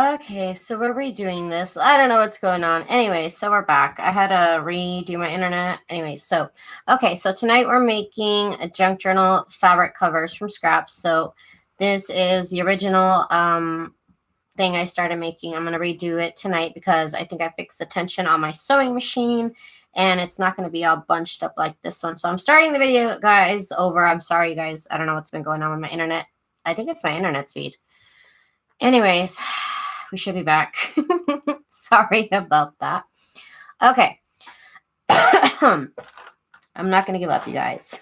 Okay, so we're redoing this. I don't know what's going on. Anyway, so we're back. I had to redo my internet. Anyway, so tonight we're making a junk journal fabric covers from scraps. So this is the original thing I started making. I'm going to redo it tonight because I think I fixed the tension on my sewing machine and it's not going to be all bunched up like this one. So I'm starting the video, guys, over. I'm sorry, you guys. I don't know what's been going on with my internet. I think it's my internet speed. Anyways, we should be back. Sorry about that. Okay. I'm not going to give up, you guys.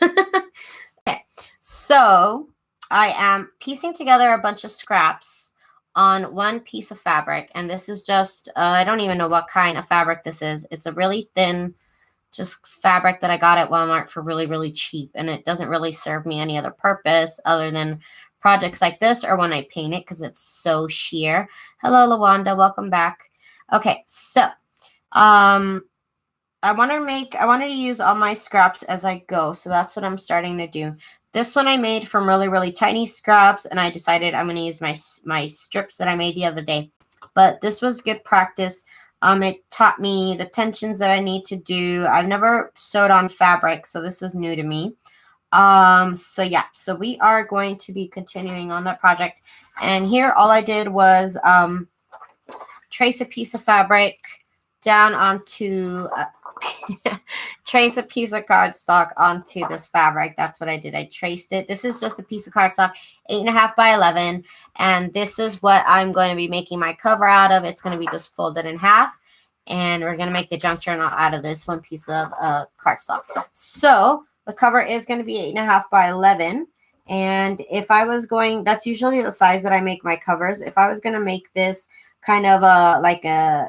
Okay. So I am piecing together a bunch of scraps on one piece of fabric. And this is just, I don't even know what kind of fabric this is. It's a really thin, just fabric that I got at Walmart for really, really cheap. And it doesn't really serve me any other purpose other than projects like this or when I paint it because it's so sheer. Hello, Lawanda. Welcome back. Okay, so I wanted to use all my scraps as I go. So that's what I'm starting to do. This one I made from really, really tiny scraps, and I decided I'm going to use my strips that I made the other day. But this was good practice. It taught me the tensions that I need to do. I've never sewed on fabric, so this was new to me. So yeah, so we are going to be continuing on that project. And here all I did was trace a piece of fabric down onto trace a piece of cardstock onto this fabric. That's what I did. I traced it. This is just a piece of cardstock, 8.5 by 11, and this is what I'm going to be making my cover out of. It's going to be just folded in half, and we're going to make the junk journal out of this one piece of cardstock. So the cover is going to be 8.5 by 11, and if I was going, that's usually the size that I make my covers. If I was going to make this kind of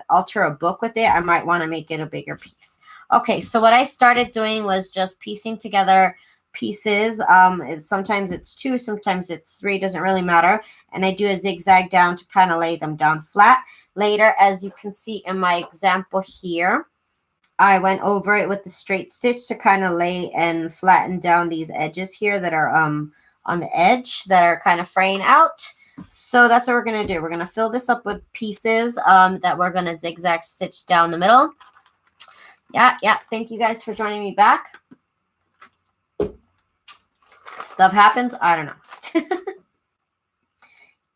alter a book with it, I might want to make it a bigger piece. Okay, so what I started doing was just piecing together pieces. Sometimes it's 2, sometimes it's 3, doesn't really matter. And I do a zigzag down to kind of lay them down flat. Later, as you can see in my example here, I went over it with the straight stitch to kind of lay and flatten down these edges here that are on the edge that are kind of fraying out. So that's what we're going to do. We're going to fill this up with pieces that we're going to zigzag stitch down the middle. Yeah. Thank you guys for joining me back. Stuff happens. I don't know.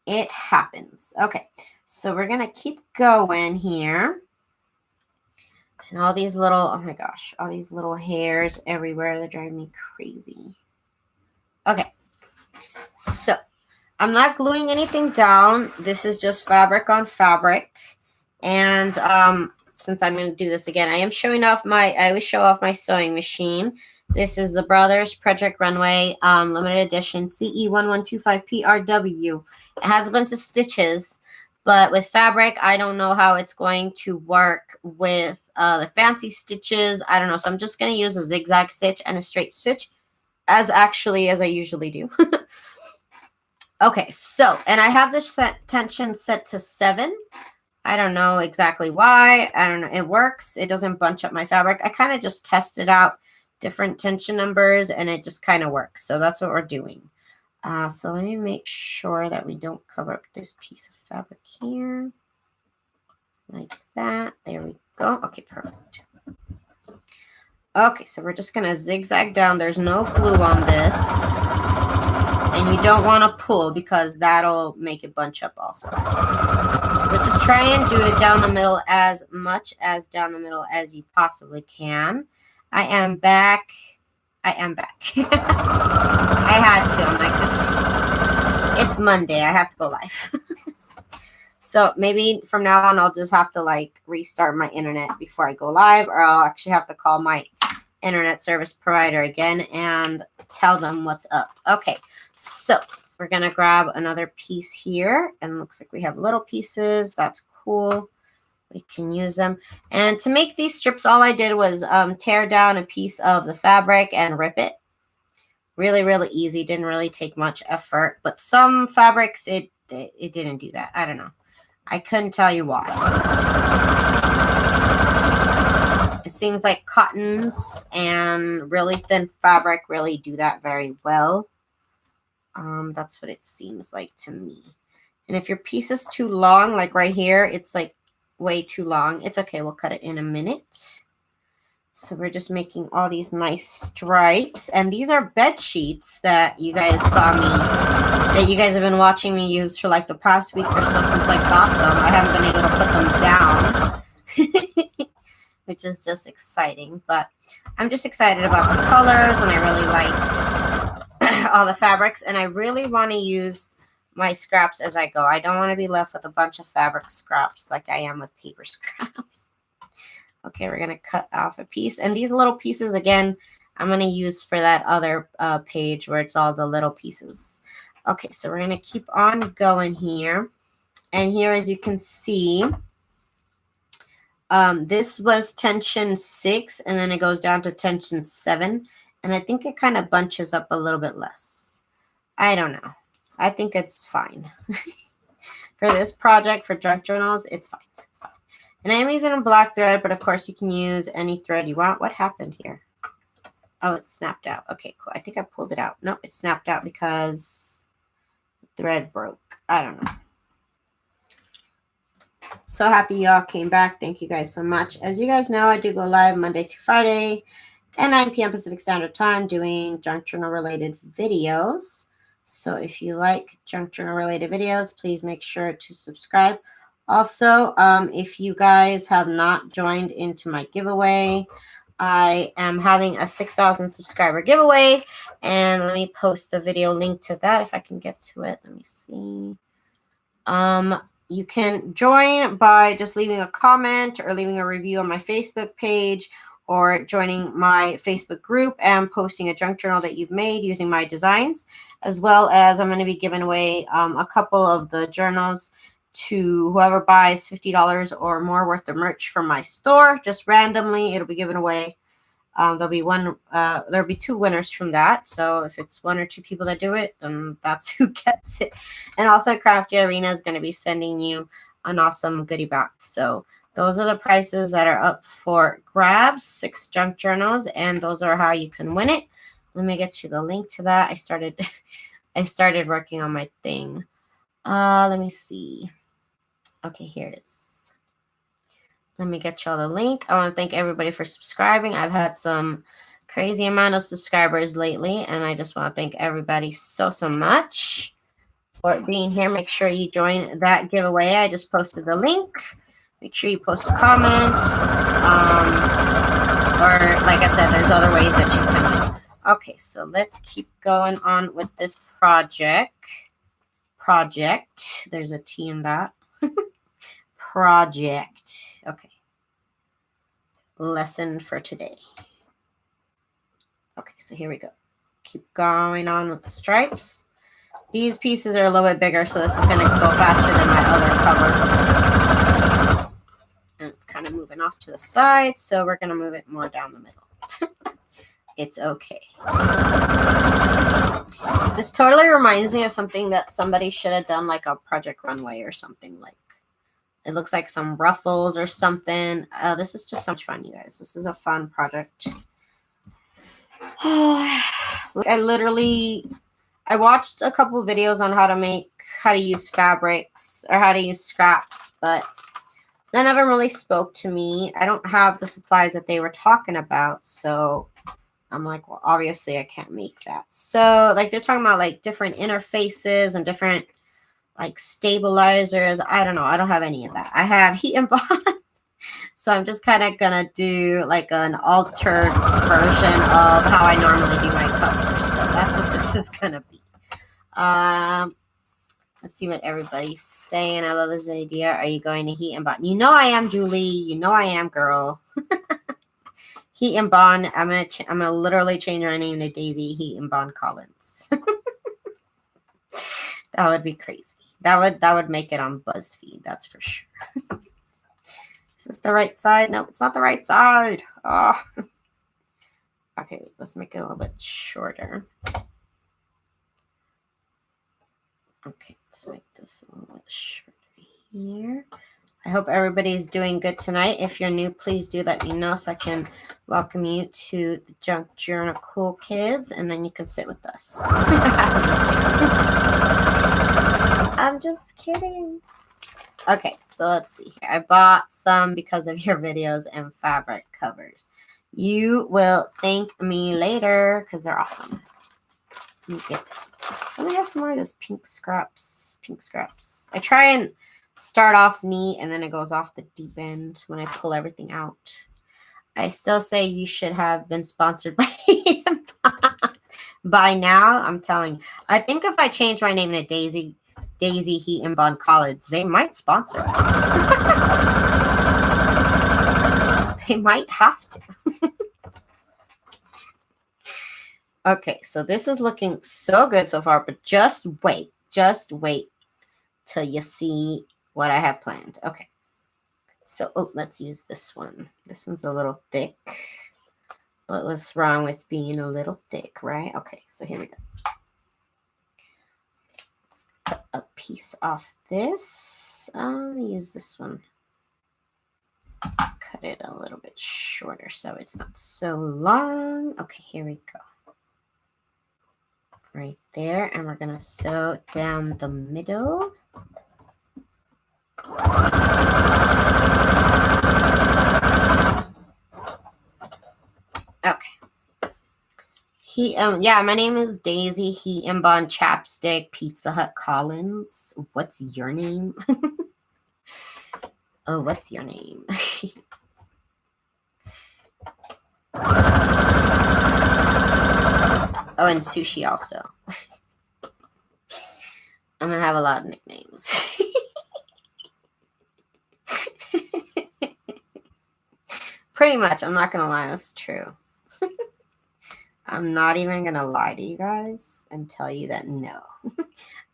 It happens. Okay. So we're going to keep going here. And all these little, oh my gosh, all these little hairs everywhere. They're driving me crazy. Okay. So I'm not gluing anything down. This is just fabric on fabric. And since I'm going to do this again, I am showing off I always show off my sewing machine. This is the Brothers Project Runway limited edition CE1125PRW. It has a bunch of stitches, but with fabric, I don't know how it's going to work with the fancy stitches. I don't know. So I'm just going to use a zigzag stitch and a straight stitch as I usually do. Okay, so, and I have this tension set to 7. I don't know exactly why. I don't know. It works. It doesn't bunch up my fabric. I kind of just tested out different tension numbers, and it just kind of works. So that's what we're doing. So let me make sure that we don't cover up this piece of fabric here. Like that. There we go. Okay, perfect. Okay, so we're just going to zigzag down. There's no glue on this. And you don't want to pull because that'll make it bunch up also. So just try and do it down the middle as much as down the middle as you possibly can. I am back. I had to. I'm like, it's Monday. I have to go live. So maybe from now on, I'll just have to like restart my internet before I go live, or I'll actually have to call my internet service provider again and tell them what's up. Okay, so we're going to grab another piece here, and it looks like we have little pieces. That's cool. We can use them. And to make these strips, all I did was tear down a piece of the fabric and rip it. Really, really easy. Didn't really take much effort, but some fabrics, it didn't do that. I don't know. I couldn't tell you why. It seems like cottons and really thin fabric really do that very well. That's what it seems like to me. And if your piece is too long, like right here, it's like way too long. It's okay. We'll cut it in a minute. So we're just making all these nice stripes. And these are bed sheets that you guys saw me, that you guys have been watching me use for like the past week or so since I got them. I haven't been able to put them down, which is just exciting. But I'm just excited about the colors, and I really like all the fabrics. And I really want to use my scraps as I go. I don't want to be left with a bunch of fabric scraps like I am with paper scraps. Okay, we're going to cut off a piece. And these little pieces, again, I'm going to use for that other page where it's all the little pieces. Okay, so we're going to keep on going here. And here, as you can see, this was tension 6, and then it goes down to tension 7. And I think it kind of bunches up a little bit less. I don't know. I think it's fine. For this project, for junk journals, it's fine. It's fine. And I'm using a black thread, but of course you can use any thread you want. What happened here? Oh, it snapped out. Okay, cool. I think I pulled it out. No, it snapped out because the thread broke. I don't know. So happy y'all came back. Thank you guys so much. As you guys know, I do go live Monday through Friday at 9 p.m. Pacific Standard Time doing junk journal related videos. So if you like junk journal related videos, please make sure to subscribe. Also, if you guys have not joined into my giveaway, I am having a 6,000 subscriber giveaway. And let me post the video link to that if I can get to it. Let me see. You can join by just leaving a comment or leaving a review on my Facebook page, or joining my Facebook group and posting a junk journal that you've made using my designs, as well as I'm going to be giving away a couple of the journals to whoever buys $50 or more worth of merch from my store. Just randomly, it'll be given away. There'll be 2 winners from that. So if it's 1 or 2 people that do it, then that's who gets it. And also Crafty Arena is going to be sending you an awesome goodie box. So those are the prices that are up for grabs, 6 junk journals, and those are how you can win it. Let me get you the link to that. I started working on my thing. Let me see. Okay, here it is. Let me get y'all the link. I want to thank everybody for subscribing. I've had some crazy amount of subscribers lately, and I just want to thank everybody so much for being here. Make sure you join that giveaway. I just posted the link. Make sure you post a comment. Or like I said, there's other ways that you can. Okay, so let's keep going on with this project. There's a T in that. Project. Okay. Lesson for today. Okay, so here we go. Keep going on with the stripes. These pieces are a little bit bigger, so this is going to go faster than my other cover. And it's kind of moving off to the side, so we're going to move it more down the middle. It's okay. This totally reminds me of something that somebody should have done, like a Project Runway or something. Like, it looks like some ruffles or something. This is just so much fun, you guys. This is a fun project. I watched a couple of videos on how to use fabrics or how to use scraps, but none of them really spoke to me. I don't have the supplies that they were talking about, so I'm like, well, obviously I can't make that. So like they're talking about like different interfaces and different like stabilizers. I don't know. I don't have any of that. I have heat and bond. So I'm just kind of going to do like an altered version of how I normally do my covers. So that's what this is going to be. Let's see what everybody's saying. I love this idea. Are you going to heat and bond? You know I am, Julie. You know I am, girl. Heat and bond. I'm gonna literally change my name to Daisy Heat and Bond Collins. That would be crazy. That would make it on BuzzFeed. That's for sure. Is this the right side? No, it's not the right side. Oh. Okay, let's make it a little bit shorter. Okay, let's make this a little bit shorter here. I hope everybody's doing good tonight. If you're new, please do let me know so I can welcome you to the Junk Journal Cool Kids, and then you can sit with us. I'm I'm just kidding. Okay, so let's see here. I bought some because of your videos and fabric covers. You will thank me later because they're awesome. Let me have some more of this pink scraps. Pink scraps. I try and start off neat and then it goes off the deep end when I pull everything out. I still say you should have been sponsored by by now. I'm telling you. I think if I change my name to Daisy Heat and Bond College, they might sponsor it. They might have to. Okay, so this is looking so good so far, but just wait till you see what I have planned. Okay, so let's use this one. This one's a little thick, but what's wrong with being a little thick, right? Okay, so here we go. Let's cut a piece off this. Let me use this one. Cut it a little bit shorter so it's not so long. Okay, here we go. Right there, and we're gonna sew down the middle. Okay. Yeah, my name is Daisy Heat and Bond Chapstick Pizza Hut Collins. What's your name? Oh, what's your name? Oh, and Sushi also. I'm gonna have a lot of nicknames. Pretty much, I'm not gonna lie, that's true. I'm not even gonna lie to you guys and tell you that no.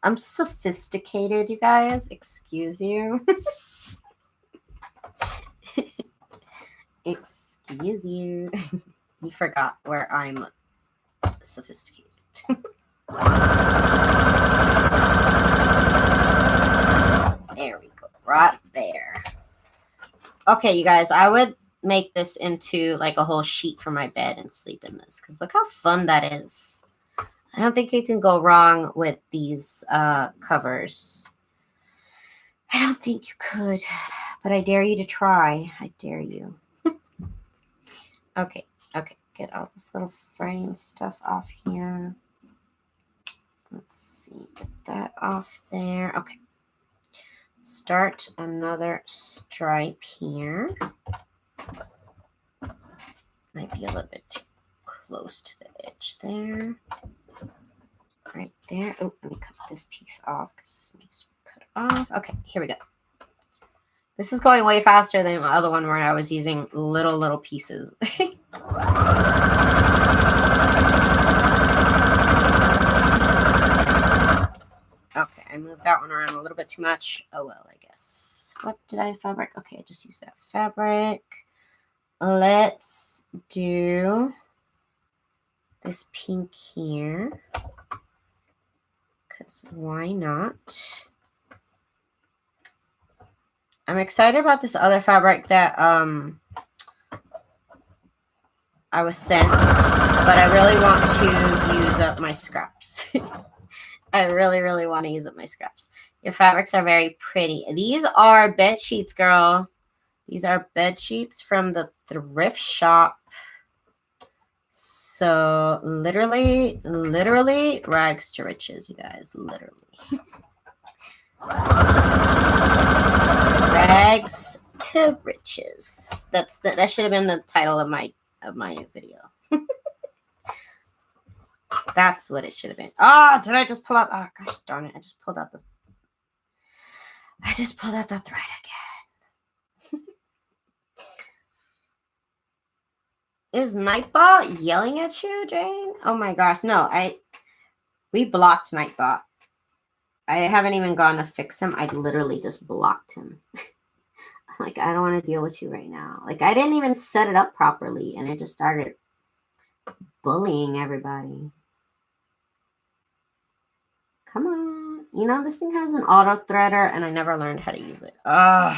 I'm sophisticated, you guys. Excuse you. Excuse you. You forgot where I'm sophisticated. There we go. Right there. Okay, you guys, I would make this into like a whole sheet for my bed and sleep in this because look how fun that is. I don't think you can go wrong with these covers. I don't think you could, but I dare you to try. I dare you. Okay, get all this little fraying stuff off here. Let's see, get that off there. Okay, start another stripe here. Might be a little bit too close to the edge there. Right there. Oh, let me cut this piece off because this needs to be cut off. Okay, here we go. This is going way faster than the other one where I was using little pieces. Okay, I moved that one around a little bit too much. Oh well, I guess. What did I fabric? Okay, I just used that fabric. Let's do this pink here. Because why not? I'm excited about this other fabric that I was sent, but I really want to use up my scraps. I really want to use up my scraps. Your fabrics are very pretty. These are bed sheets, girl. These are bed sheets from the thrift shop. So literally rags to riches, you guys. Literally. Rags to riches. That should have been the title of my video. That's what it should have been. Ah, did I just pull out? Oh gosh darn it! I just pulled out the thread again. Is Nightbot yelling at you, Jane? Oh my gosh, no! We blocked Nightbot. I haven't even gone to fix him. I literally just blocked him. Like, I don't want to deal with you right now. Like, I didn't even set it up properly, and it just started bullying everybody. Come on. You know, this thing has an auto threader, and I never learned how to use it. Ugh.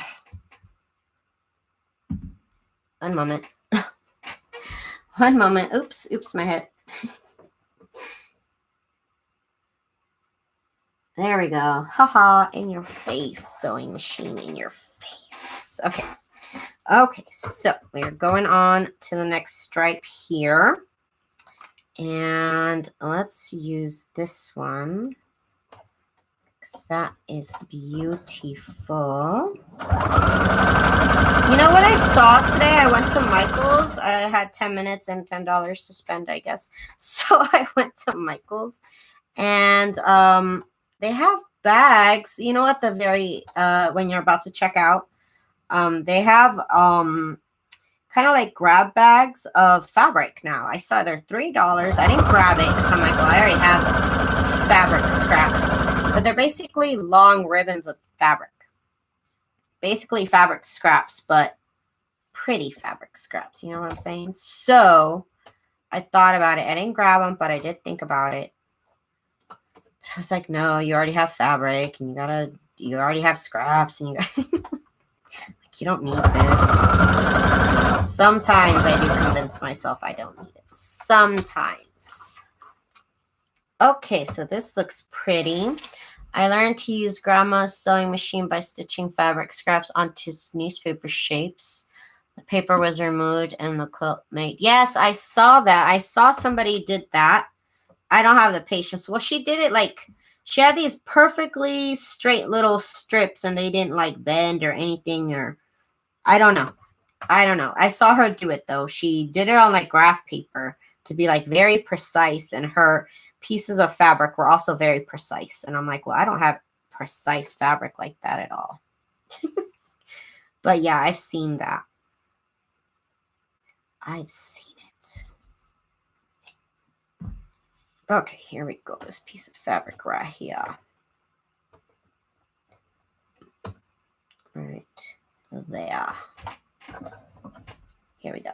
One moment. One moment. Oops, my head. There we go. Haha, in your face. Sewing machine in your face. Okay. Okay, so we're going on to the next stripe here. And let's use this one, because that is beautiful. You know what I saw today? I went to Michael's. I had 10 minutes and $10 to spend, I guess. So I went to Michael's, and they have bags. You know, at the very when you're about to check out, they have kind of like grab bags of fabric now. I saw they're $3. I didn't grab it because I'm like, well, I already have fabric scraps. But they're basically long ribbons of fabric. Basically fabric scraps, but pretty fabric scraps. You know what I'm saying? So I thought about it. I didn't grab them, but I did think about it. But I was like, no, you already have fabric, and you already have scraps, and you like, you don't need this. Sometimes I do convince myself I don't need it. Sometimes. Okay, so this looks pretty. I learned to use Grandma's sewing machine by stitching fabric scraps onto newspaper shapes. The paper was removed and the quilt made. Yes, I saw that. I saw somebody did that. I don't have the patience. Well, she did it like, she had these perfectly straight little strips and they didn't like bend or anything, or I don't know. I don't know. I saw her do it though. She did it on like graph paper to be like very precise, and her pieces of fabric were also very precise. And I'm like, well, I don't have precise fabric like that at all. But yeah, I've seen that. I've seen it. Okay, here we go. This piece of fabric right here. Right there. Here we go.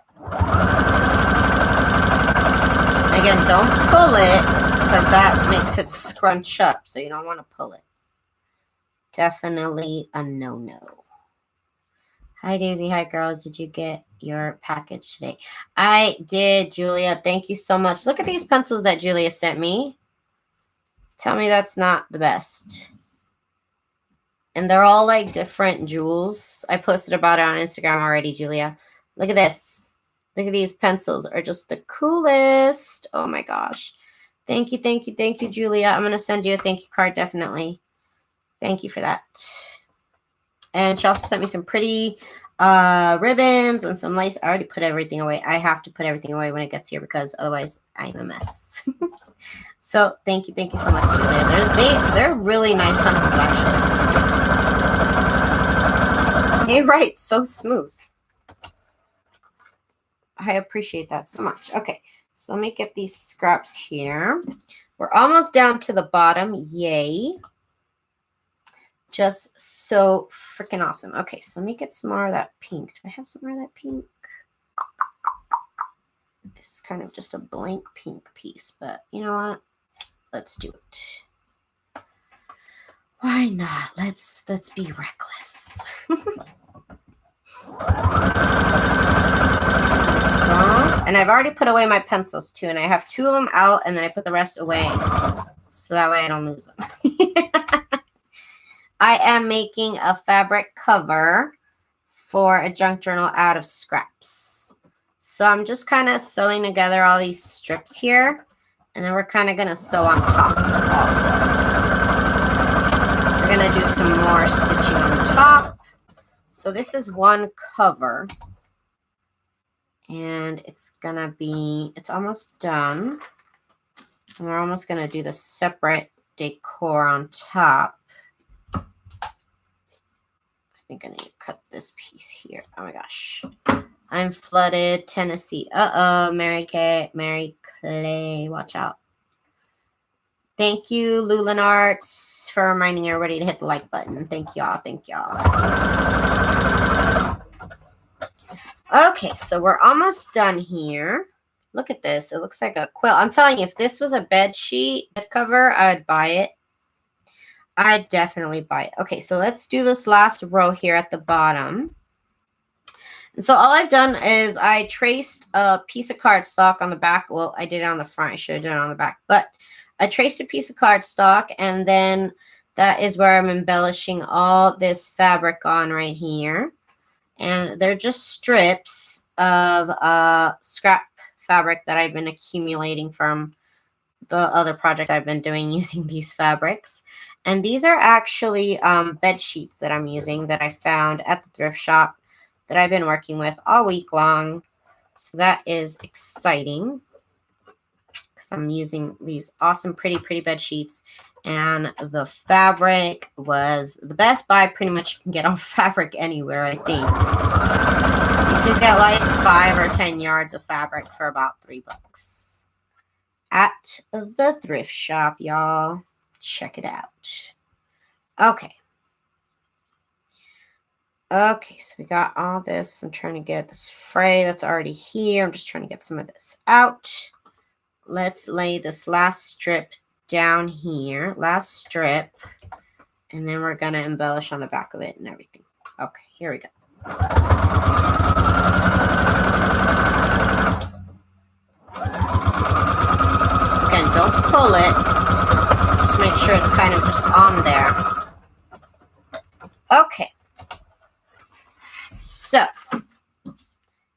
Again, don't pull it, because that makes it scrunch up, so you don't want to pull it. Definitely a no-no. Hi, Daisy. Hi, girls. Did you get your package today? I did, Julia. Thank you so much. Look at these pencils that Julia sent me. Tell me that's not the best. And they're all like different jewels. I posted about it on Instagram already, Julia. Look at this. Look at these pencils. Are just the coolest. Oh my gosh. Thank you, thank you, thank you, Julia. I'm going to send you a thank you card, definitely. Thank you for that. And she also sent me some pretty ribbons and some lace. I already put everything away. I have to put everything away when it gets here, because otherwise I'm a mess. So thank you so much, Julia. They're really nice pencils, actually. Hey, right, so smooth. I appreciate that so much. Okay, so let me get these scraps here. We're almost down to the bottom. Yay. Just so freaking awesome. Okay, so let me get some more of that pink. Do I have some more of that pink? This is kind of just a blank pink piece, but you know what? Let's do it. Why not? Let's be reckless. And I've already put away my pencils too, and I have 2 of them out, and then I put the rest away, so that way I don't lose them. I am making a fabric cover for a junk journal out of scraps. So I'm just kind of sewing together all these strips here, and then we're kind of going to sew on top also. We're going to do some more stitching on top. So this is one cover, and it's going to be, it's almost done. And we're almost going to do the separate decor on top. I think I need to cut this piece here. Oh my gosh. I'm flooded, Tennessee. Mary Clay. Watch out. Thank you, Lulin Arts, for reminding everybody to hit the like button. Thank y'all. Thank y'all. Okay, so we're almost done here. Look at this. It looks like a quilt. I'm telling you, if this was a bed cover, I'd buy it. I'd definitely buy it. Okay, so let's do this last row here at the bottom. And so all I've done is I traced a piece of cardstock on the back. Well, I did it on the front. I should have done it on the back. But I traced a piece of cardstock, and then that is where I'm embellishing all this fabric on right here. And they're just strips of scrap fabric that I've been accumulating from the other project I've been doing using these fabrics. And these are actually bed sheets that I'm using that I found at the thrift shop that I've been working with all week long. So that is exciting because I'm using these awesome, pretty bed sheets. And the fabric was the best buy. Pretty much you can get on fabric anywhere, I think. You can get like 5 or 10 yards of fabric for about $3 at the thrift shop, y'all. Check it out. Okay. Okay, so we got all this. I'm trying to get this fray that's already here. I'm just trying to get some of this out. Let's lay this last strip down here. Last strip. And then we're going to embellish on the back of it and everything. Okay, here we go. Again, don't pull it. Just make sure it's kind of just on there. Okay. So,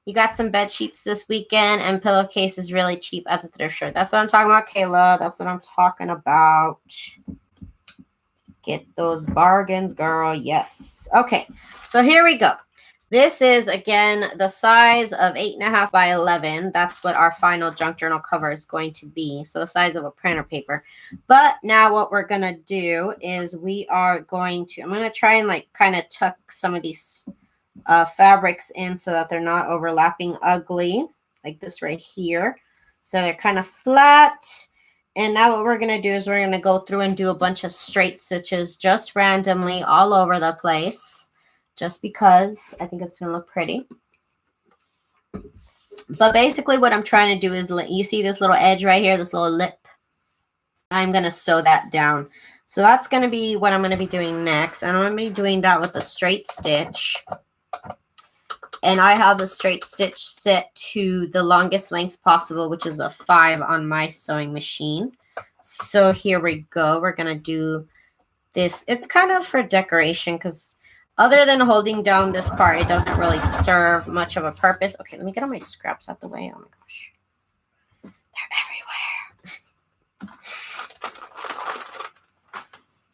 you got some bed sheets this weekend, and pillowcases really cheap at the thrift store. That's what I'm talking about, Kayla. That's what I'm talking about. Get those bargains, girl. Yes. Okay, so here we go. This is, again, the size of 8.5 by 11. That's what our final junk journal cover is going to be. So the size of a printer paper. But now what we're going to do is we are going to, I'm going to try and like kind of tuck some of these fabrics in so that they're not overlapping ugly, like this right here. So they're kind of flat. And now what we're going to do is we're going to go through and do a bunch of straight stitches just randomly all over the place, just because I think it's going to look pretty. But basically what I'm trying to do is, you see this little edge right here, this little lip? I'm going to sew that down. So that's going to be what I'm going to be doing next. And I'm going to be doing that with a straight stitch. And I have the straight stitch set to the longest length possible, which is a 5 on my sewing machine. So here we go. We're going to do this. It's kind of for decoration because other than holding down this part, it doesn't really serve much of a purpose. Okay, let me get all my scraps out the way. Oh my gosh. They're everywhere.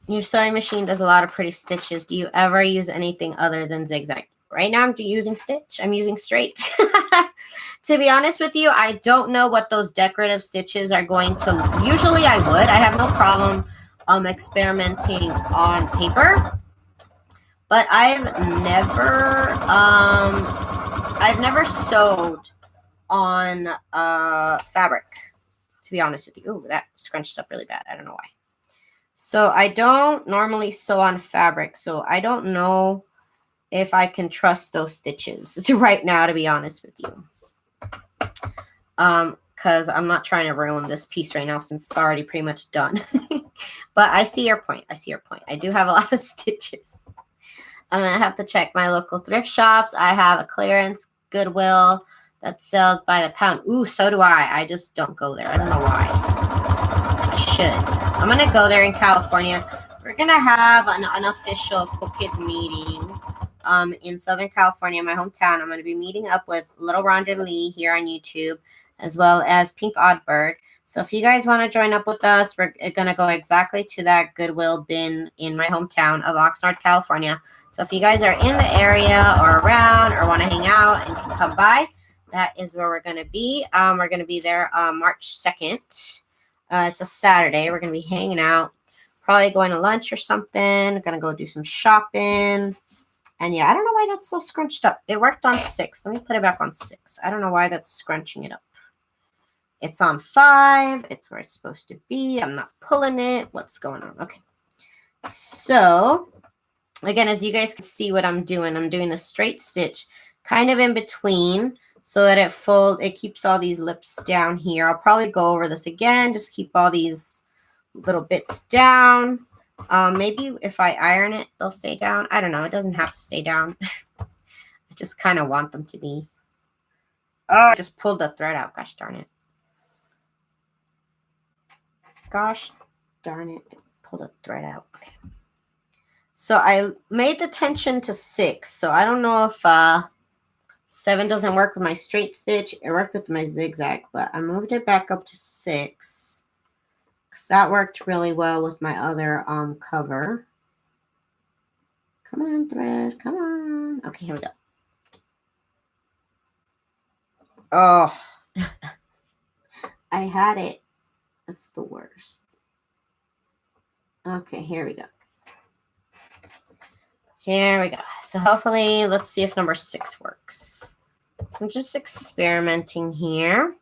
Your sewing machine does a lot of pretty stitches. Do you ever use anything other than zigzag? Right now I'm using stitch. I'm using straight. To be honest with you, I don't know what those decorative stitches are going to. Usually I would. I have no problem experimenting on paper. But I've never sewed on fabric, to be honest with you. Ooh, that scrunched up really bad. I don't know why. So I don't normally sew on fabric. So I don't know if I can trust those stitches right now, to be honest with you. Because I'm not trying to ruin this piece right now since it's already pretty much done. But I see your point. I see your point. I do have a lot of stitches. I'm going to have to check my local thrift shops. I have a clearance Goodwill that sells by the pound. Ooh, so do I. I just don't go there. I don't know why. I should. I'm going to go there in California. We're going to have an unofficial Cool Kids meeting in Southern California, my hometown. I'm going to be meeting up with Little Rhonda Lee here on YouTube, as well as Pink Oddbird. So if you guys want to join up with us, we're going to go exactly to that Goodwill bin in my hometown of Oxnard, California. So if you guys are in the area or around or want to hang out and can come by, that is where we're going to be. We're going to be there March 2nd. It's a Saturday. We're going to be hanging out, probably going to lunch or something. Going to go do some shopping. And yeah, I don't know why that's so scrunched up. It worked on 6. Let me put it back on 6. I don't know why that's scrunching it up. It's on 5. It's where it's supposed to be. I'm not pulling it. What's going on? Okay. So, again, as you guys can see what I'm doing the straight stitch kind of in between so that it keeps all these lips down here. I'll probably go over this again. Just keep all these little bits down. Maybe if I iron it, they'll stay down. I don't know. It doesn't have to stay down. I just kind of want them to be. Oh, I just pulled the thread out. Gosh darn it. Gosh darn it. Pull the thread out. Okay. So I made the tension to 6. So I don't know if 7 doesn't work with my straight stitch. It worked with my zigzag, but I moved it back up to 6 because that worked really well with my other cover. Come on, thread. Come on. Okay, here we go. Oh, I had it. That's the worst. Okay, here we go. Here we go. So hopefully, let's see if number 6 works. So I'm just experimenting here.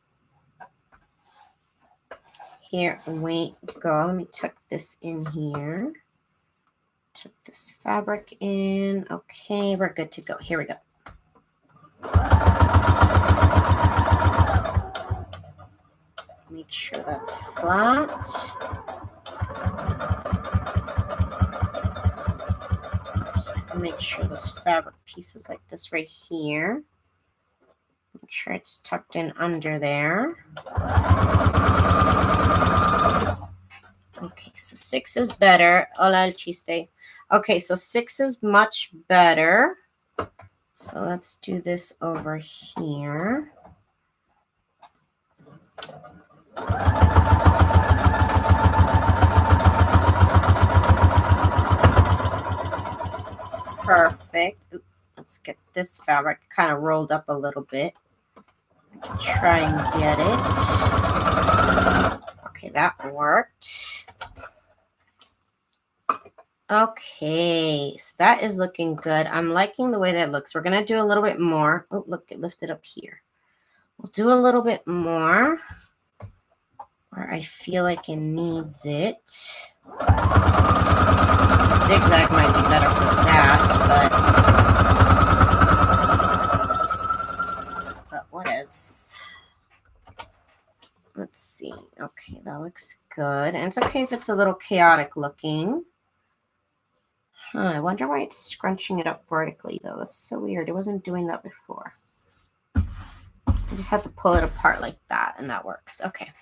Here we go. Let me tuck this in here. Tuck this fabric in. Okay, we're good to go. Here we go. Make sure that's flat. Make sure this fabric piece is like this right here. Make sure it's tucked in under there. Okay, so 6 is better. Hola el chiste. Okay, so 6 is much better. So let's do this over here. Perfect. Ooh, let's get this fabric kind of rolled up a little bit. I can try and get it. Okay, that worked. Okay, so that is looking good. I'm liking the way that looks. We're going to do a little bit more. Oh, look, it lifted up here. We'll do a little bit more where I feel like it needs it. Zigzag might be better for that, but whatevs. Let's see. Okay, that looks good. And it's okay if it's a little chaotic looking. I wonder why it's scrunching it up vertically, though. That's so weird. It wasn't doing that before. I just have to pull it apart like that, and that works. Okay.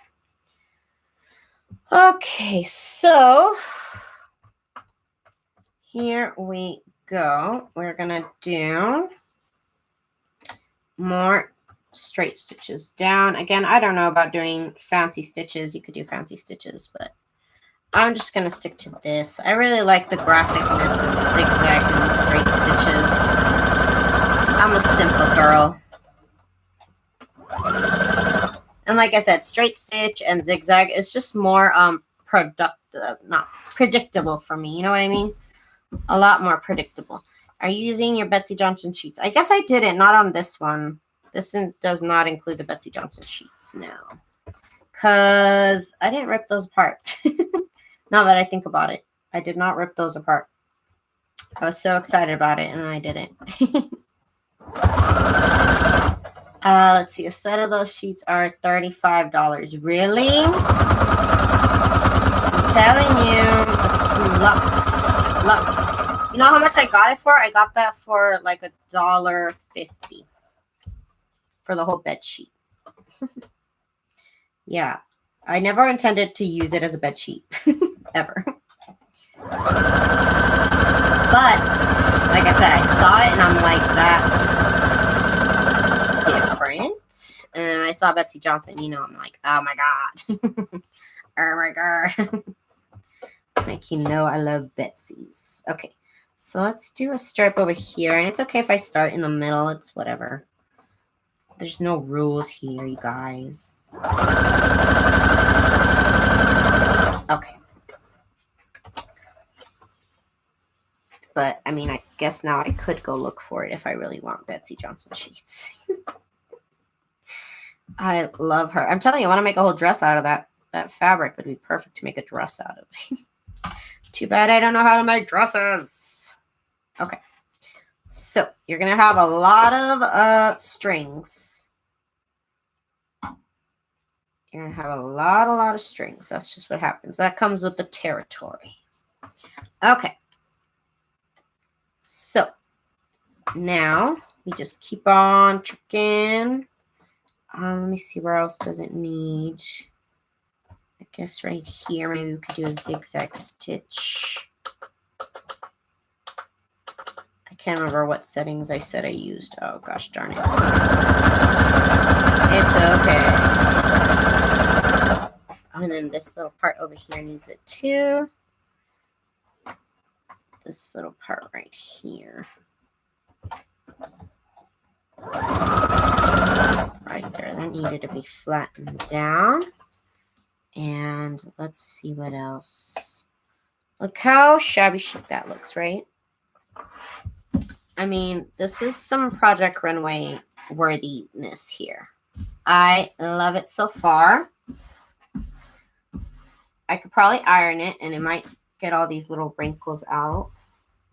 Okay, so here we go. We're going to do more straight stitches down. Again, I don't know about doing fancy stitches. You could do fancy stitches, but I'm just going to stick to this. I really like the graphicness of zigzag and straight stitches. I'm a simple girl. And like I said, straight stitch and zigzag is just more not predictable for me. You know what I mean? A lot more predictable. Are you using your Betsy Johnson sheets? I guess I didn't. Not on this one. This does not include the Betsy Johnson sheets. No. Because I didn't rip those apart. Now that I think about it, I did not rip those apart. I was so excited about it, and I didn't. Let's see. A set of those sheets are $35. Really? I'm telling you, it's Lux. You know how much I got it for? I got that for like $1.50 for the whole bed sheet. Yeah, I never intended to use it as a bed sheet ever. But like I said, I saw it and I'm like, that's different. And I saw Betsy Johnson, you know, I'm like, oh my god. Oh my god. Like, you know, I love Betsy's. Okay, so let's do a stripe over here. And it's okay if I start in the middle. It's whatever. There's no rules here, you guys. Okay. But, I mean, I guess now I could go look for it if I really want Betsy Johnson sheets. I love her. I'm telling you, I want to make a whole dress out of that. That fabric would be perfect to make a dress out of. Too bad I don't know how to make dresses. Okay. So, you're going to have a lot of strings. You're going to have a lot of strings. That's just what happens. That comes with the territory. Okay. So, now we just keep on trucking. Let me see, where else does it need? I guess right here, maybe we could do a zigzag stitch. I can't remember what settings I said I used. Oh, gosh darn it. It's okay. And then this little part over here needs it too. This little part right here. Right there, that needed to be flattened down. And let's see what else. Look how shabby chic that looks, right? I mean, this is some Project Runway worthiness here. I love it so far. I could probably iron it and it might get all these little wrinkles out.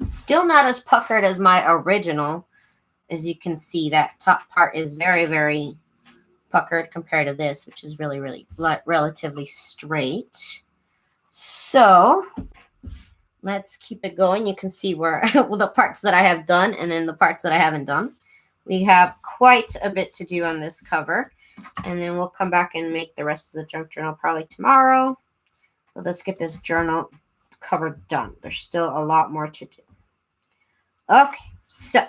Still not as puckered as my original. As you can see, that top part is very, very puckered compared to this, which is really, really relatively straight. So let's keep it going. You can see where well, the parts that I have done and then the parts that I haven't done. We have quite a bit to do on this cover. And then we'll come back and make the rest of the junk journal probably tomorrow. But let's get this journal cover done. There's still a lot more to do. Okay, so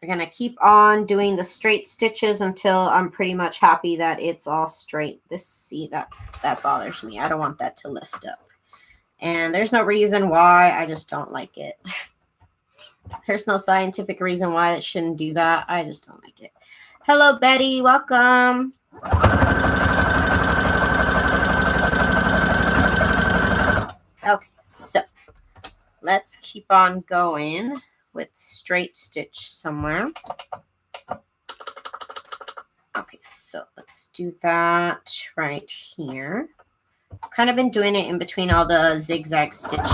we're going to keep on doing the straight stitches until I'm pretty much happy that it's all straight. See, that bothers me. I don't want that to lift up. And there's no reason why. I just don't like it. There's no scientific reason why it shouldn't do that. I just don't like it. Hello, Betty. Welcome. Okay, so let's keep on going with straight stitch somewhere. Okay, so let's do that right here. I've kind of been doing it in between all the zigzag stitches.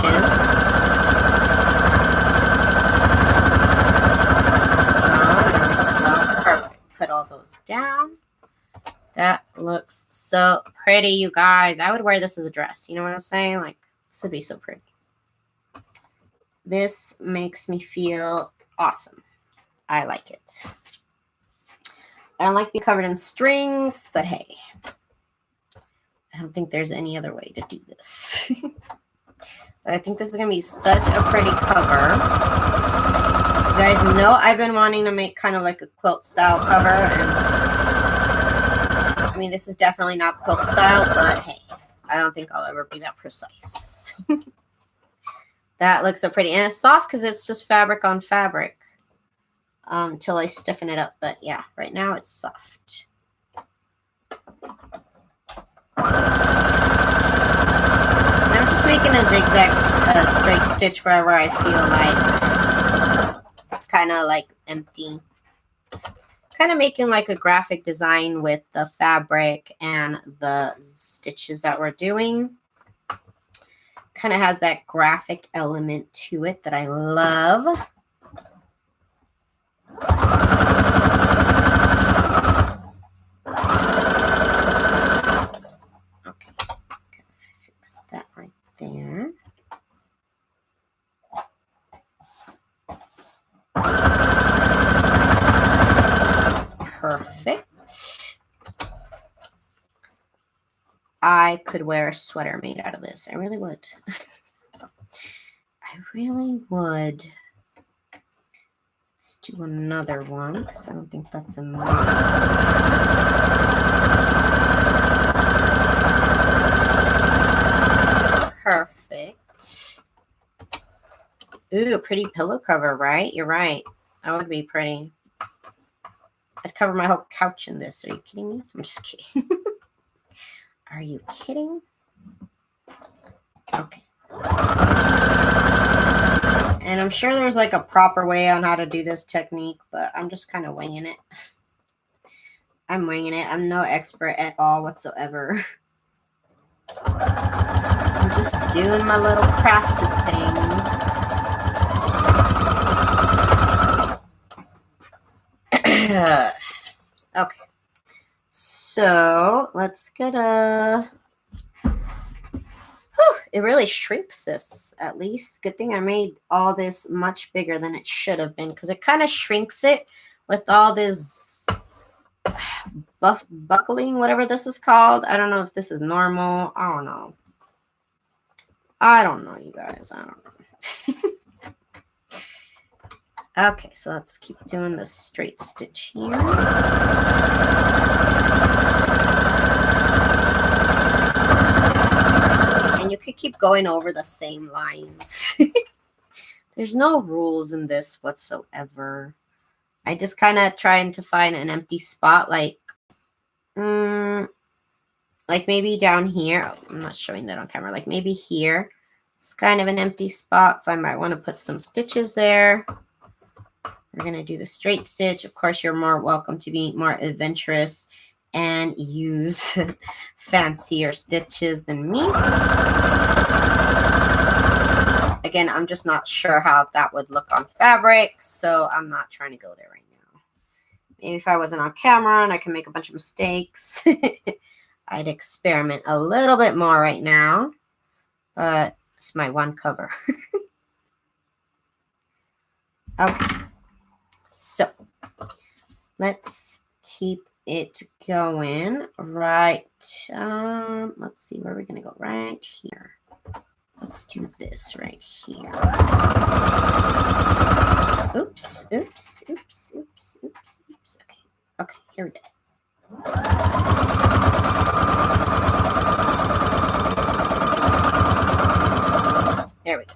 Perfect. Put all those down. That looks so pretty, you guys. I would wear this as a dress. You know what I'm saying? Like, this would be so pretty. This makes me feel awesome. I like it. I don't like being covered in strings, but hey. I don't think there's any other way to do this. But I think this is going to be such a pretty cover. You guys know I've been wanting to make kind of like a quilt style cover. And I mean, this is definitely not quilt style, but hey, I don't think I'll ever be that precise. That looks so pretty. And it's soft because it's just fabric on fabric until I stiffen it up. But yeah, right now it's soft. I'm just making a zigzag straight stitch wherever I feel like it's kind of like empty. Kind of making like a graphic design with the fabric and the stitches that we're doing. Kind of has that graphic element to it that I love. Okay, gotta fix that right there. Perfect. I could wear a sweater made out of this. I really would. I really would. Let's do another one because I don't think that's enough. Perfect. Ooh, a pretty pillow cover, right? You're right. That would be pretty. I'd cover my whole couch in this. Are you kidding me? I'm just kidding. Are you kidding? Okay. And I'm sure there's like a proper way on how to do this technique, but I'm just kind of winging it. I'm winging it. I'm no expert at all whatsoever. I'm just doing my little crafted thing. Okay. So let's get a... Whew, it really shrinks this, at least. Good thing I made all this much bigger than it should have been, because it kind of shrinks it with all this buckling, whatever this is called. I don't know if this is normal. I don't know. I don't know, you guys. I don't know. Okay, so let's keep doing the straight stitch here. And you could keep going over the same lines. There's no rules in this whatsoever. I just kind of trying to find an empty spot, like maybe down here. Oh, I'm not showing that on camera. Like maybe here. It's kind of an empty spot, so I might want to put some stitches there. We're going to do the straight stitch. Of course, you're more welcome to be more adventurous and use fancier stitches than me. Again, I'm just not sure how that would look on fabric, so I'm not trying to go there right now. Maybe if I wasn't on camera and I can make a bunch of mistakes, I'd experiment a little bit more right now. But it's my one cover. Okay. So let's keep it going right. Let's see where we're going to go. Right here. Let's do this right here. Oops, oops, oops, oops, oops, oops. Okay. Okay, here we go. There we go.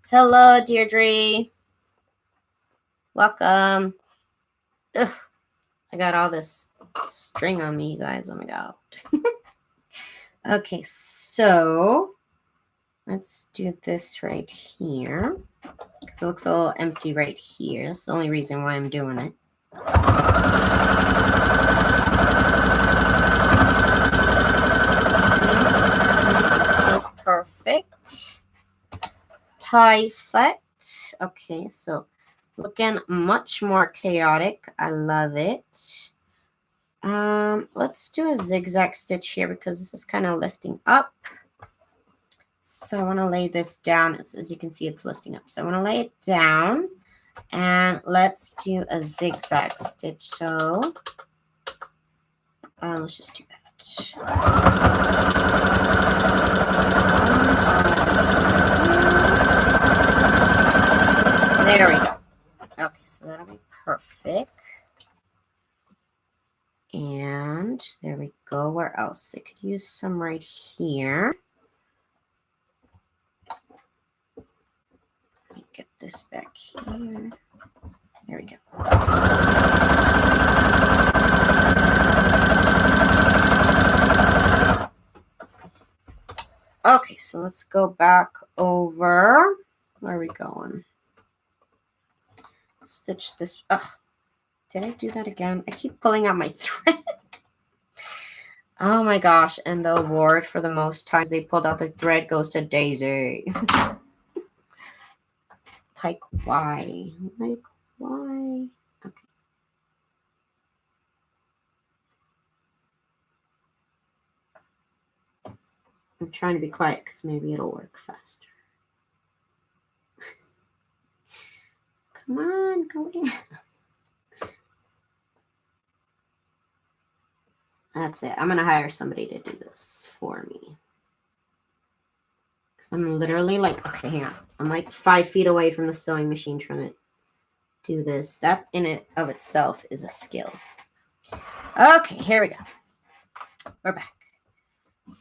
Hello, Deirdre. Welcome. Ugh, I got all this string on me, you guys. Oh my god. Okay, so let's do this right here. Because it looks a little empty right here. That's the only reason why I'm doing it. Perfect. Perfect. Okay, so looking much more chaotic. I love it. Let's do a zigzag stitch here because this is kind of lifting up. So I want to lay this down. As you can see, it's lifting up. So I want to lay it down. And let's do a zigzag stitch. So let's just do that. There we go. Okay, so that'll be perfect. And there we go. Where else? I could use some right here. Let me get this back here. There we go. Okay, so let's go back over. Where are we going? Stitch this. Ugh. Did I do that again? I keep pulling out my thread. Oh my gosh. And the award for the most times they pulled out their thread goes to Daisy. Like, why? Like, why? Okay. I'm trying to be quiet because maybe it'll work faster. Come on, go in. That's it. I'm going to hire somebody to do this for me. Because I'm literally like, okay, hang on. I'm like 5 feet away from the sewing machine trying to do this. That in it of itself is a skill. Okay, here we go. We're back.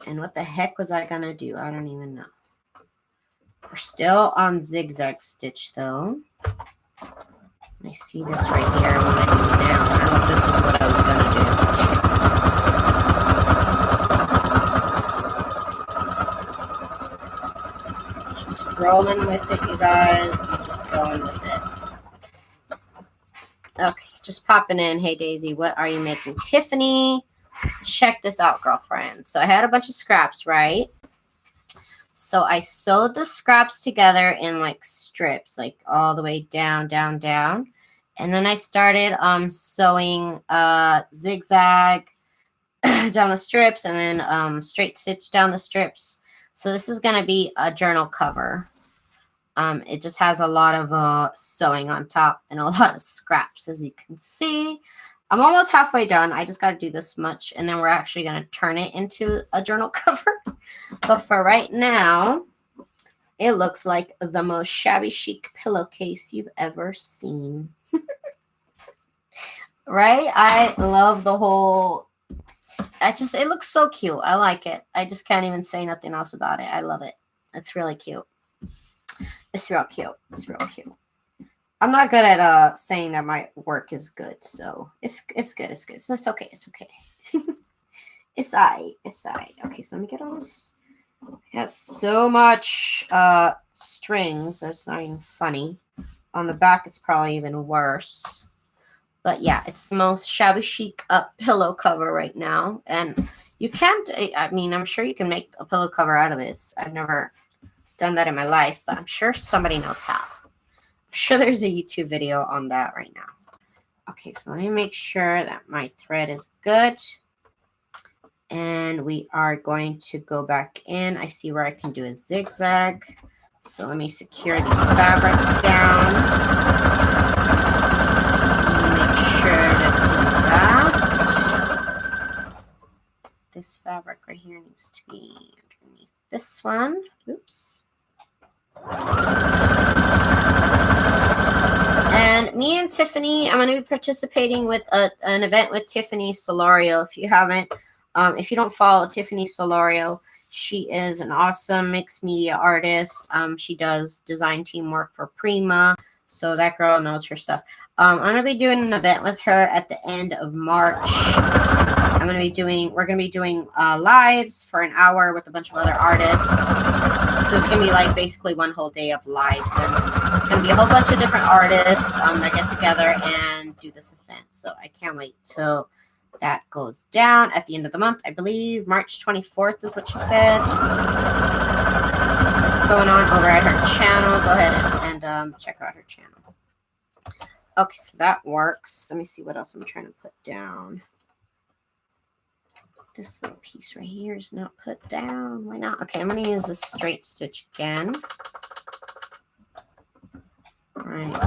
And what the heck was I going to do? I don't even know. We're still on zigzag stitch though. I see this right here. What I do now. I don't know if this was what I was going to do. Just rolling with it, you guys. I'm just going with it. Okay, just popping in. Hey, Daisy, what are you making? Tiffany, check this out, girlfriend. So I had a bunch of scraps, right? So I sewed the scraps together in like strips, like all the way down, down, down. And then I started sewing zigzag down the strips and then straight stitch down the strips. So this is going to be a journal cover. It just has a lot of sewing on top and a lot of scraps, as you can see. I'm almost halfway done. I just got to do this much, and then we're actually going to turn it into a journal cover. But for right now, it looks like the most shabby chic pillowcase you've ever seen. Right? I love the whole... it looks so cute. I like it. I just can't even say nothing else about it. I love it. It's really cute. It's real cute. It's real cute. I'm not good at saying that my work is good, so it's good. It's good. So it's okay. It's okay. It's alright. It's alright. Okay, so let me get all this. I got so much strings. That's not even funny. On the back, it's probably even worse. But yeah, it's the most shabby chic pillow cover right now. And you can't, I mean, I'm sure you can make a pillow cover out of this. I've never done that in my life, but I'm sure somebody knows how. I'm sure there's a YouTube video on that right now. Okay, so let me make sure that my thread is good. And we are going to go back in. I see where I can do a zigzag. So let me secure these fabrics down. Make sure to do that. This fabric right here needs to be underneath this one. Oops. And me and Tiffany, I'm going to be participating with an event with Tiffany Solorio. If you don't follow Tiffany Solorio, she is an awesome mixed media artist. She does design team work for Prima, so that girl knows her stuff. I'm going to be doing an event with her at the end of March. We're going to be doing lives for an hour with a bunch of other artists. So it's going to be like basically one whole day of lives, and it's going to be a whole bunch of different artists that get together and do this event. So I can't wait till that goes down at the end of the month. I believe March 24th is what she said. What's going on over at her channel? Go ahead and check out her channel. Okay, so that works. Let me see what else I'm trying to put down. This little piece right here is not put down. Why not? Okay, I'm going to use this straight stitch again. Right there.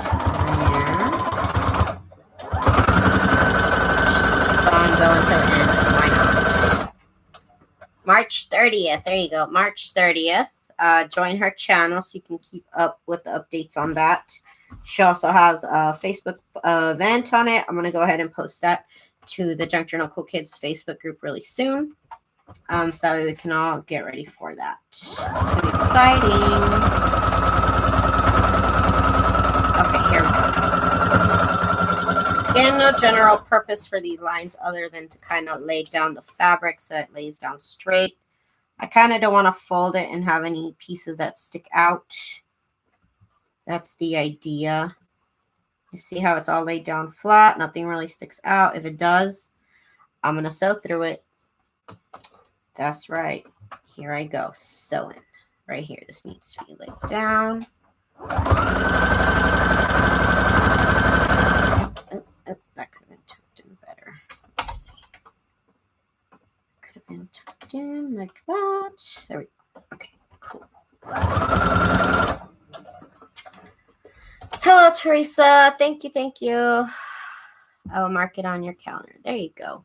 Go until the end. Why not? March 30th. There you go. March 30th. Join her channel so you can keep up with the updates on that. She also has a Facebook event on it. I'm going to go ahead and post that to the Junk Journal Cool Kids Facebook group really soon. So we can all get ready for that. It's going to be exciting. Okay, here we go. Again, no general purpose for these lines other than to kind of lay down the fabric so it lays down straight. I kind of don't want to fold it and have any pieces that stick out. That's the idea. You see how it's all laid down flat? Nothing really sticks out. If it does, I'm going to sew through it. That's right. Here I go. Sewing. Right here. This needs to be laid down. That could have been tucked in better. Let's see. Could have been tucked in like that. There we go. Okay, cool. Hello, Teresa. Thank you, thank you. I will mark it on your calendar. There you go.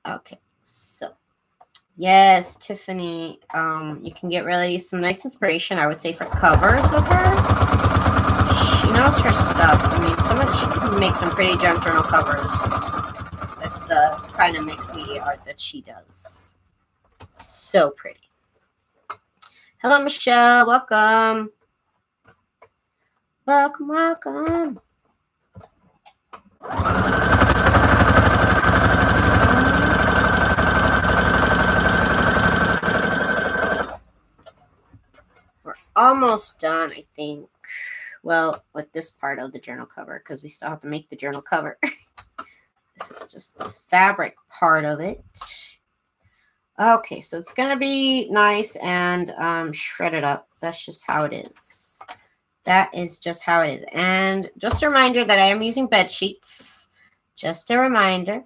Okay, so yes, Tiffany, you can get really some nice inspiration, I would say, for covers with her. She knows her stuff. I mean, she can make some pretty junk journal covers with the kind of mixed media art that she does. So pretty. Hello, Michelle. Welcome. Welcome, welcome. We're almost done, I think. Well, with this part of the journal cover, because we still have to make the journal cover. This is just the fabric part of it. Okay, so it's going to be nice and shredded up. That's just how it is. That is just how it is. And just a reminder that I am using bed sheets. Just a reminder.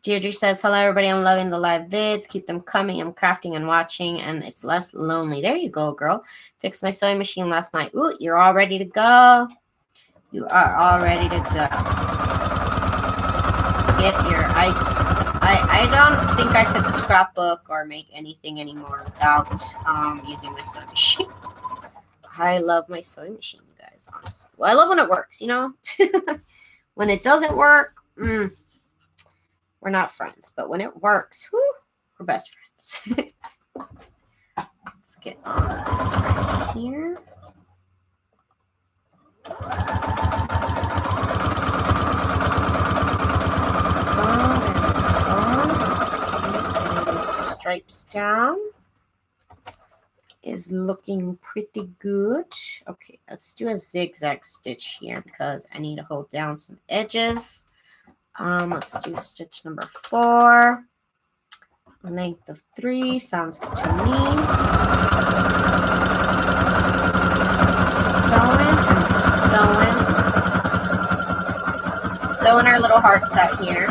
Deirdre says, hello, everybody. I'm loving the live vids. Keep them coming. I'm crafting and watching, and it's less lonely. There you go, girl. Fixed my sewing machine last night. Ooh, you're all ready to go. You are all ready to go. get your, I don't think I could scrapbook or make anything anymore without using my sewing machine. I love my sewing machine, you guys, honestly. Well, I love when it works, you know? When it doesn't work, we're not friends. But when it works, whew, we're best friends. Let's get on this right here. Stripes down is looking pretty good. Okay, let's do a zigzag stitch here because I need to hold down some edges. Let's do stitch number 4. Length of 3 sounds good to me. Sewing our little hearts out here.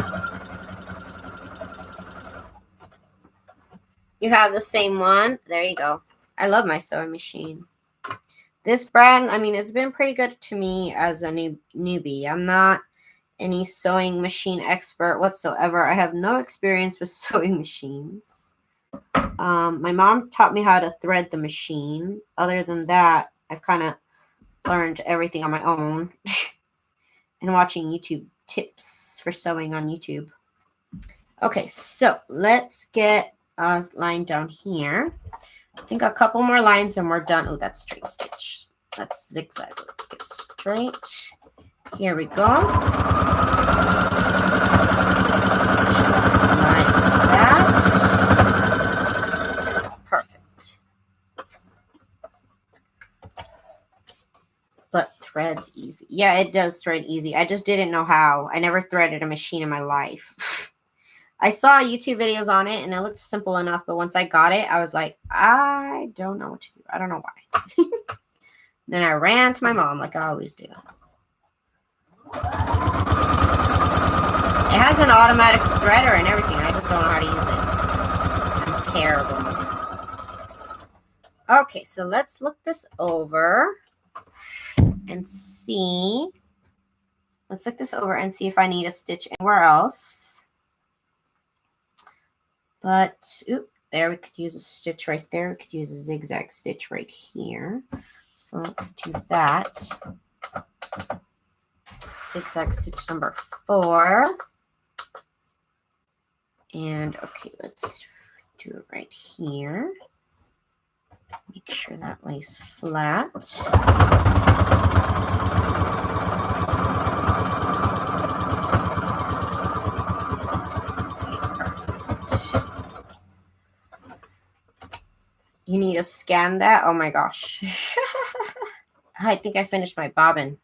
You have the same one. There you go. I love my sewing machine. This brand, I mean, it's been pretty good to me as a newbie. I'm not any sewing machine expert whatsoever. I have no experience with sewing machines. My mom taught me how to thread the machine. Other than that, I've kind of learned everything on my own and watching YouTube tips for sewing on YouTube. Okay, so let's get a line down here. I think a couple more lines and we're done. Oh, that's straight stitch. That's zigzag. Let's get straight. Here we go. Just like that. Perfect. But threads easy. Yeah, it does thread easy. I just didn't know how. I never threaded a machine in my life. I saw YouTube videos on it and it looked simple enough, but once I got it, I was like, I don't know what to do. I don't know why. Then I ran to my mom like I always do. It has an automatic threader and everything. I just don't know how to use it. I'm terrible. Okay, so let's look this over and see. Let's look this over and see if I need a stitch anywhere else. But, oop, there we could use a stitch right there. We could use a zigzag stitch right here. So let's do that. Zigzag stitch number 4. And, okay, let's do it right here. Make sure that lays flat. You need to scan that? Oh my gosh. I think I finished my bobbin.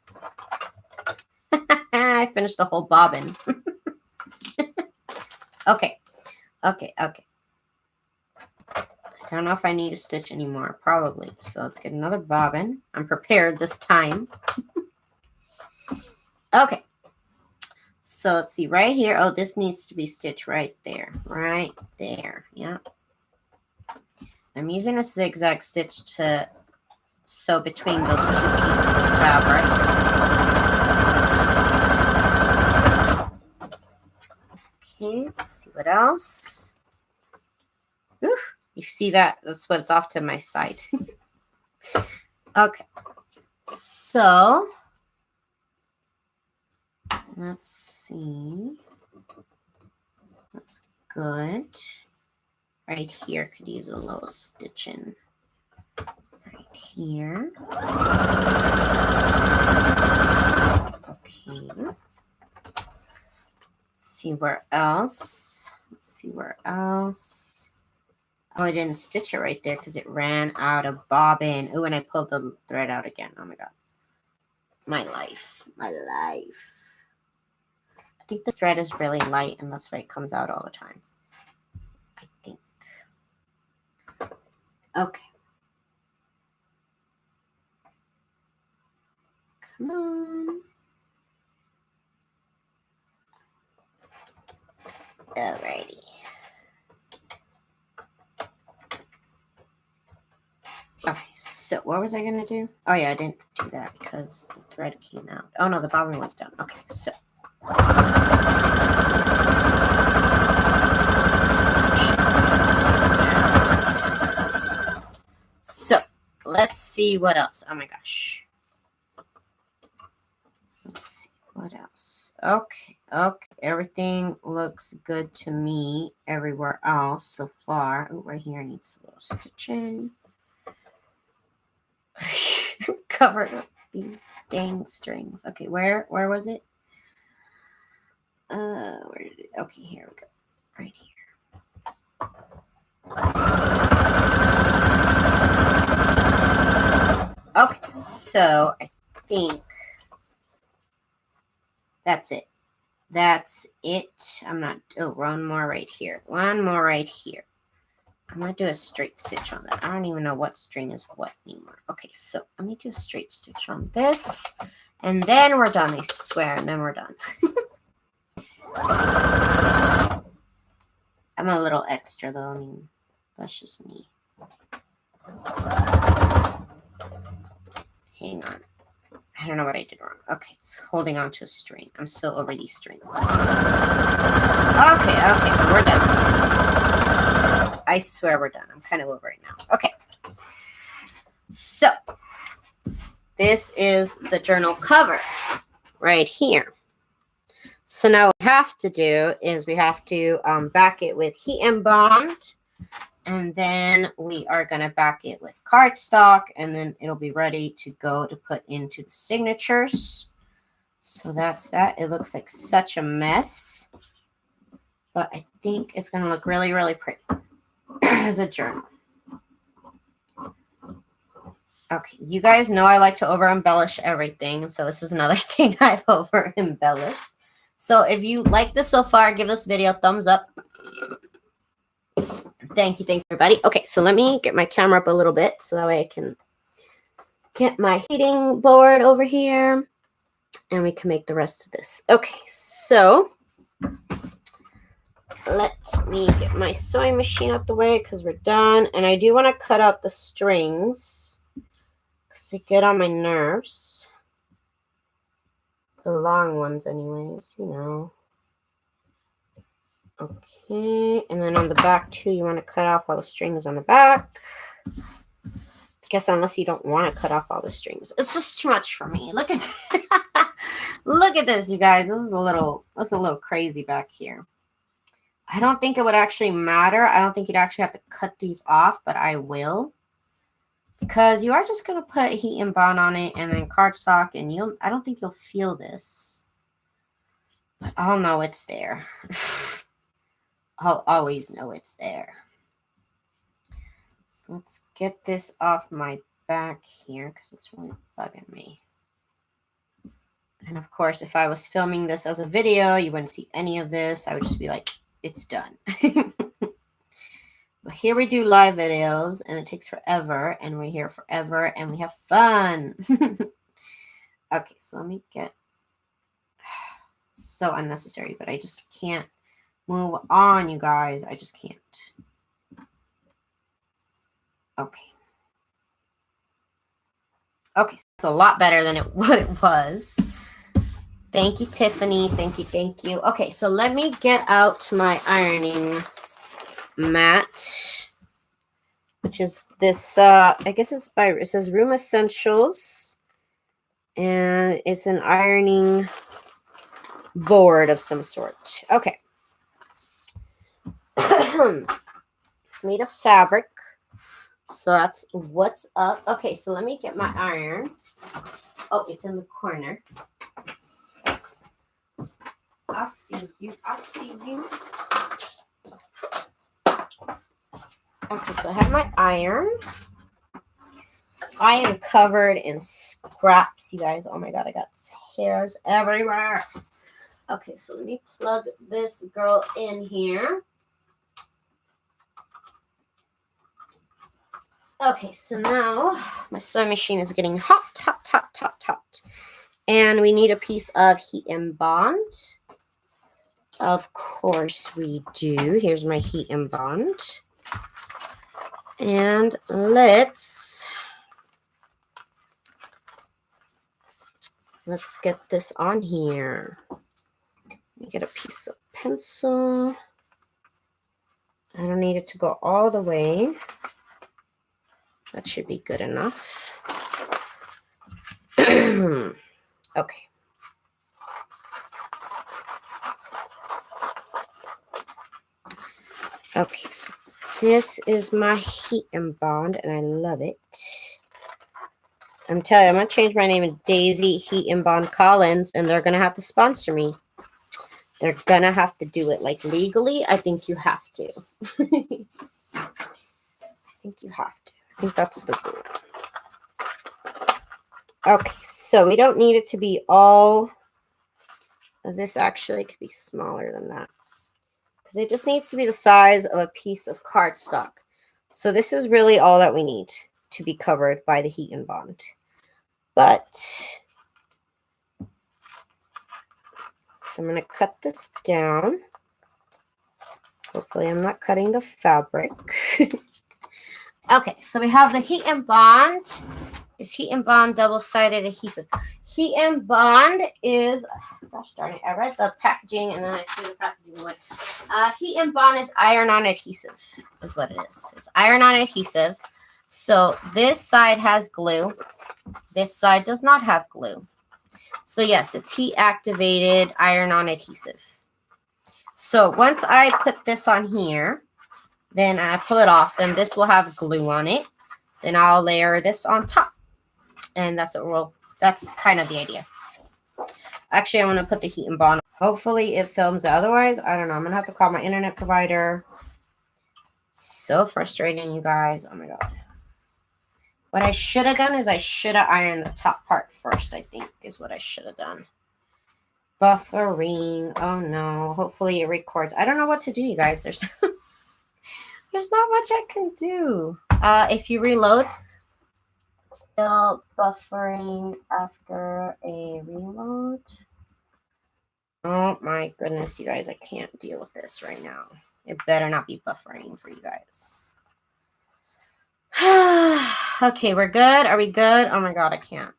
I finished the whole bobbin. Okay. I don't know if I need a stitch anymore. Probably. So let's get another bobbin. I'm prepared this time. Okay. So let's see right here. Oh, this needs to be stitched right there. Right there. Yeah. I'm using a zigzag stitch to sew between those 2 pieces of fabric. Okay, let's see what else. Ooh, you see that? That's what's off to my side. Okay, so let's see. That's good. Right here, could use a little stitching. Right here. Okay. Let's see where else. Oh, I didn't stitch it right there because it ran out of bobbin. Oh, and I pulled the thread out again. Oh my god. My life. I think the thread is really light and that's why it comes out all the time. I think. Okay. Come on. Alrighty. Okay, so what was I going to do? Oh, yeah, I didn't do that because the thread came out. Oh, no, the bobbin was done. Okay, so. see what else. Oh my gosh. Let's see what else. Okay, okay. Everything looks good to me everywhere else so far. Oh, right here needs a little stitching. Covered up these dang strings. Okay, where was it? Where did it? Okay, here we go. Right here. Okay, so I think that's it. That's it. I'm not, oh, one more right here. One more right here. I'm going to do a straight stitch on that. I don't even know what string is what anymore. Okay, so let me do a straight stitch on this. And then we're done, I swear. And then we're done. I'm a little extra, though. I mean, that's just me. Hang on. I don't know what I did wrong. Okay, it's holding on to a string. I'm so over these strings. Okay, we're done. I swear we're done. I'm kind of over it now. Okay. So, this is the journal cover right here. So now what we have to do is we have to back it with heat and bond. And then we are going to back it with cardstock. And then it'll be ready to go to put into the signatures. So that's that. It looks like such a mess. But I think it's going to look really, really pretty as a journal. Okay, you guys know I like to over-embellish everything. So this is another thing I've over-embellished. So if you like this so far, give this video a thumbs up. Thank you, everybody. Okay, so let me get my camera up a little bit so that way I can get my heating board over here and we can make the rest of this. Okay, so let me get my sewing machine out the way because we're done. And I do want to cut out the strings because they get on my nerves. The long ones anyways, you know. Okay, and then on the back too, you want to cut off all the strings on the back. I guess unless you don't want to cut off all the strings. It's just too much for me. Look at that. Look at this, you guys. That's a little crazy back here. I don't think it would actually matter. I don't think you'd actually have to cut these off, but I will. Because you are just going to put heat and bond on it and then cardstock, and I don't think you'll feel this. But I'll know it's there. I'll always know it's there. So let's get this off my back here because it's really bugging me. And of course, if I was filming this as a video, you wouldn't see any of this. I would just be like, it's done. But here we do live videos and it takes forever and we're here forever and we have fun. Okay, so let me get so unnecessary, but I just can't move on, you guys. I just can't. Okay. Okay, it's a lot better than what it was. Thank you, Tiffany. Thank you, thank you. Okay, so let me get out my ironing mat, which is this, I guess it says Room Essentials, and it's an ironing board of some sort. Okay. It's made of fabric. So that's what's up. Okay, so let me get my iron. Oh, it's in the corner. I'll see you. I'll see you. Okay, so I have my iron. I am covered in scraps, you guys. Oh my god, I got hairs everywhere. Okay, so let me plug this girl in here. Okay, so now my sewing machine is getting hot, hot, hot, hot, hot. And we need a piece of heat and bond. Of course we do. Here's my heat and bond. And let's get this on here. Let me get a piece of pencil. I don't need it to go all the way. That should be good enough. Okay. Okay, so this is my heat and bond, and I love it. I'm telling you, I'm going to change my name to Daisy Heat and Bond Collins, and they're going to have to sponsor me. They're going to have to do it. Like, legally, I think you have to. I think you have to. I think that's the rule. Okay, so we don't need it to be all of this. Actually, it could be smaller than that. Because it just needs to be the size of a piece of cardstock. So this is really all that we need to be covered by the heat and bond. But, so I'm going to cut this down. Hopefully I'm not cutting the fabric. Okay, so we have the heat and bond. It's heat and bond double-sided adhesive. Heat and bond is, gosh darn it, I read the packaging and then I threw the packaging away. Heat and bond is iron-on adhesive, is what it is. It's iron-on adhesive. So this side has glue. This side does not have glue. So yes, it's heat-activated iron-on adhesive. So once I put this on here, then I pull it off, then this will have glue on it. Then I'll layer this on top. And that's what that's kind of the idea. Actually, I want to put the heat and bond. Hopefully it films it. Otherwise, I don't know. I'm going to have to call my internet provider. So frustrating, you guys. Oh my God. What I should have done is I should have ironed the top part first, I think, is what I should have done. Buffering. Oh no. Hopefully it records. I don't know what to do, you guys. There's not much I can do. If you reload, still buffering after a reload. Oh my goodness, you guys. I can't deal with this right now. It better not be buffering for you guys. Okay, we're good. Are we good? Oh my God, I can't.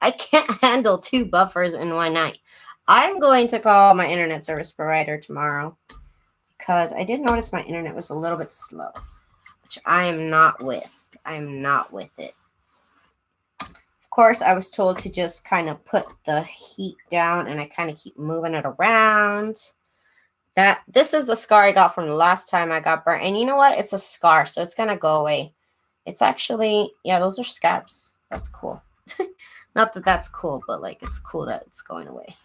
I can't handle 2 buffers in one night. I'm going to call my internet service provider tomorrow because I did notice my internet was a little bit slow, which I am not with. I am not with it. Of course, I was told to just kind of put the heat down and I kind of keep moving it around. This is the scar I got from the last time I got burnt. And you know what? It's a scar, so it's going to go away. It's actually, yeah, those are scabs. That's cool. Not that that's cool, but like it's cool that it's going away.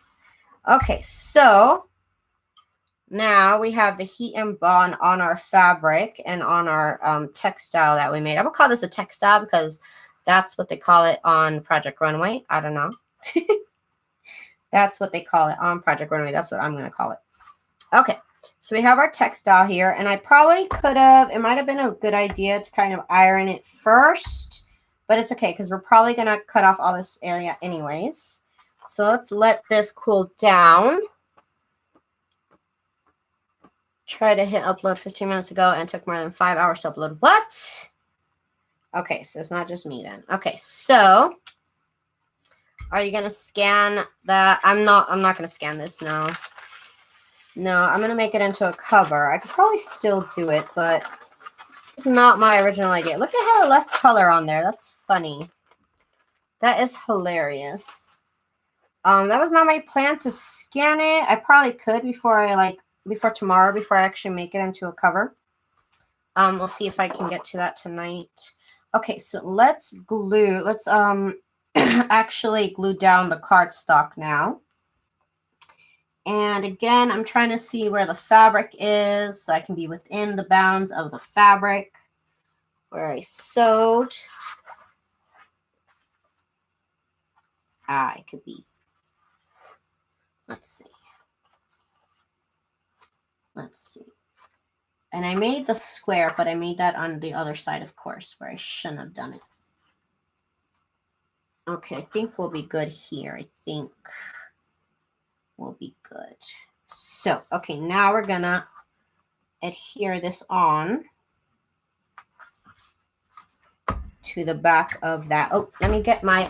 Okay, so now we have the heat and bond on our fabric and on our textile that we made. I'm going to call this a textile because that's what they call it on Project Runway. I don't know. That's what they call it on Project Runway. That's what I'm going to call it. Okay, so we have our textile here, and I probably could have, it might have been a good idea to kind of iron it first, but it's okay because we're probably going to cut off all this area anyways. So let's let this cool down. Tried to hit upload 15 minutes ago and took more than 5 hours to upload. What? Okay, so it's not just me then. Okay, so are you going to scan that? I'm not going to scan this, no. No, I'm going to make it into a cover. I could probably still do it, but it's not my original idea. Look at how I left color on there. That's funny. That is hilarious. That was not my plan to scan it. I probably could before tomorrow, before I actually make it into a cover. We'll see if I can get to that tonight. Okay, so let's actually glue down the cardstock now. And again, I'm trying to see where the fabric is so I can be within the bounds of the fabric where I sewed. It could be. Let's see. Let's see. And I made the square, but I made that on the other side, of course, where I shouldn't have done it. Okay, I think we'll be good here. I think we'll be good. So, okay, now we're gonna adhere this on to the back of that. Oh, let me get my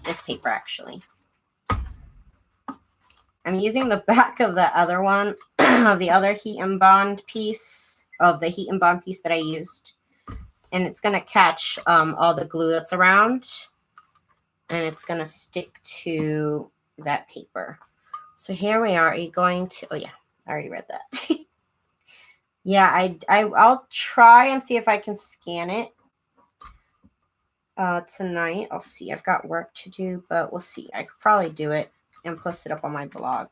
this paper actually. I'm using the back of the other one, of the other heat and bond piece, of the heat and bond piece that I used. and it's going to catch all the glue that's around, and it's going to stick to that paper. So here we are. Are you going to, oh yeah, I already read that. Yeah, I'll try and see if I can scan it tonight. I'll see. I've got work to do, but we'll see. I could probably do it and post it up on my blog.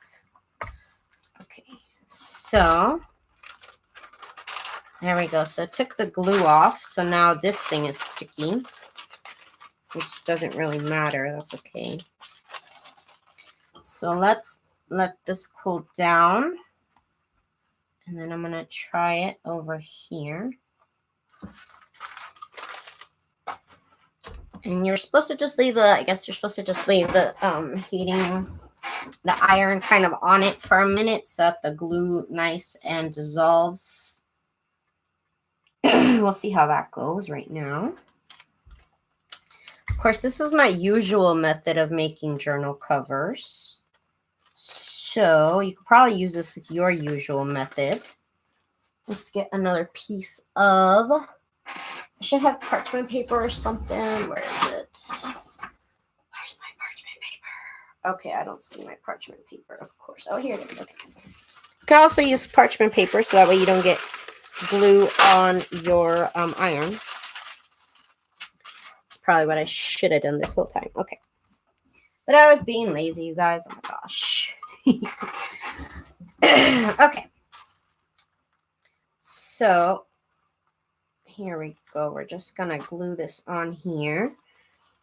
Okay, so there we go. So I took the glue off. So now this thing is sticky, which doesn't really matter. That's okay. So let's let this cool down. And then I'm going to try it over here. And you're supposed to just leave the, I guess you're supposed to just leave the the iron kind of on it for a minute so that the glue nice and dissolves. We'll see how that goes right now. Of course, this is my usual method of making journal covers. So you could probably use this with your usual method. Let's get another piece of, I should have parchment paper or something. Where is it? Where's my parchment paper? Okay, I don't see my parchment paper, of course. Oh, here it is. Okay. You can also use parchment paper so that way you don't get glue on your iron. That's probably what I should have done this whole time. Okay. But I was being lazy, you guys. Oh my gosh. Okay. So here we go. We're just going to glue this on here.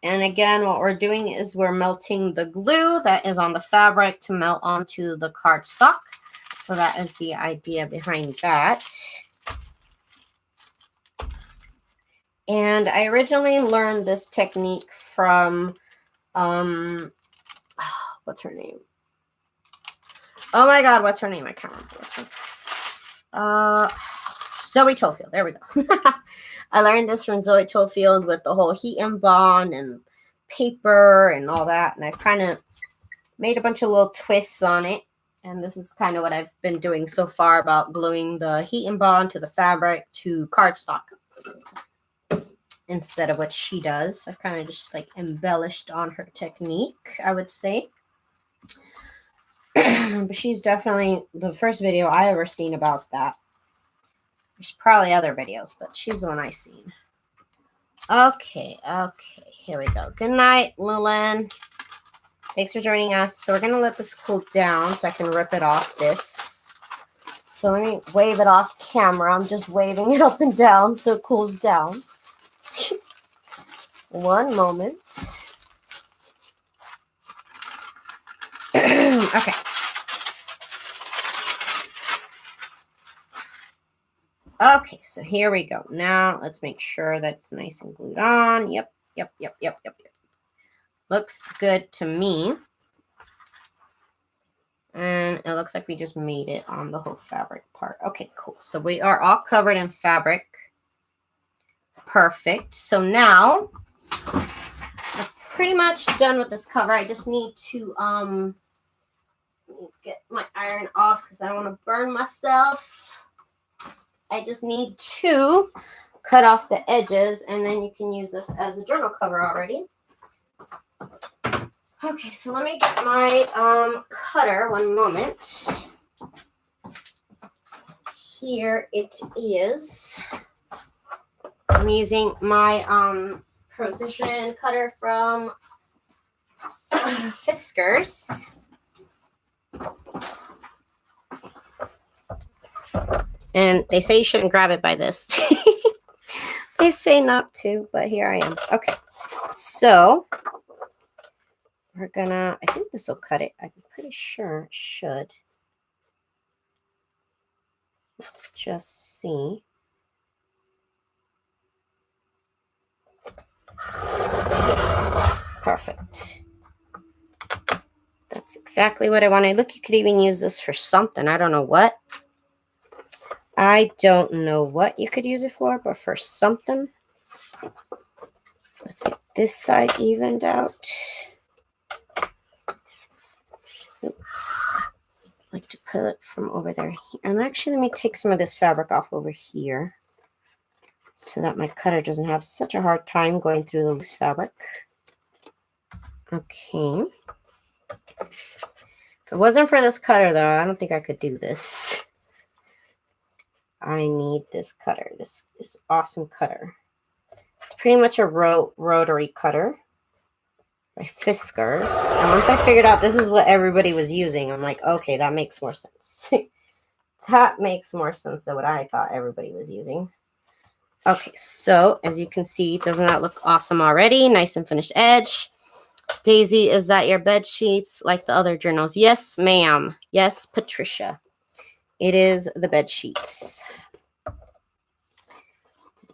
And again, what we're doing is we're melting the glue that is on the fabric to melt onto the cardstock. So that is the idea behind that. And I originally learned this technique from, what's her name? Oh my God, what's her name? I can't remember. What's her Zoe Tofield. There we go. I learned this from Zoe Tofield with the whole heat and bond and paper and all that. And I've kind of made a bunch of little twists on it. And this is kind of what I've been doing so far about gluing the heat and bond to the fabric to cardstock instead of what she does. I've kind of just like embellished on her technique, I would say. But she's definitely the first video I ever seen about that. There's probably other videos, but she's the one I seen. Okay, here we go. Good night, Lulin. Thanks for joining us. So we're going to let this cool down so I can rip it off this. So let me wave it off camera. I'm just waving it up and down so it cools down. One moment. Okay. Okay, so here we go. Now let's make sure that it's nice and glued on. Yep. Looks good to me. And it looks like we just made it on the whole fabric part. Okay, cool. So we are all covered in fabric. Perfect. So now I'm pretty much done with this cover. I just need to get my iron off because I don't want to burn myself. I just need to cut off the edges, and then you can use this as a journal cover already. Okay, so let me get my cutter. One moment. Here it is. I'm using my ProCision cutter from Fiskars. And they say you shouldn't grab it by this. They say not to, but here I am. Okay, so we're gonna, I think this will cut it. I'm pretty sure it should. Let's just see. Perfect. That's exactly what I wanted. Look, you could even use this for something. I don't know what. I don't know what you could use it for, but for something. Let's get this side evened out. I like to pull it from over there. And actually, let me take some of this fabric off over here. so that my cutter doesn't have such a hard time going through the loose fabric. Okay. If it wasn't for this cutter, though, I don't think I could do this. I need this cutter. This is awesome cutter. It's pretty much a rotary cutter by Fiskars. And once I figured out this is what everybody was using, I'm like, okay, that makes more sense. That makes more sense than what I thought everybody was using. Okay, so as you can see, doesn't that look awesome already? Nice and finished edge. Daisy, is that your bed sheets like the other journals? Yes, ma'am. Yes, Patricia. It is the bed sheets.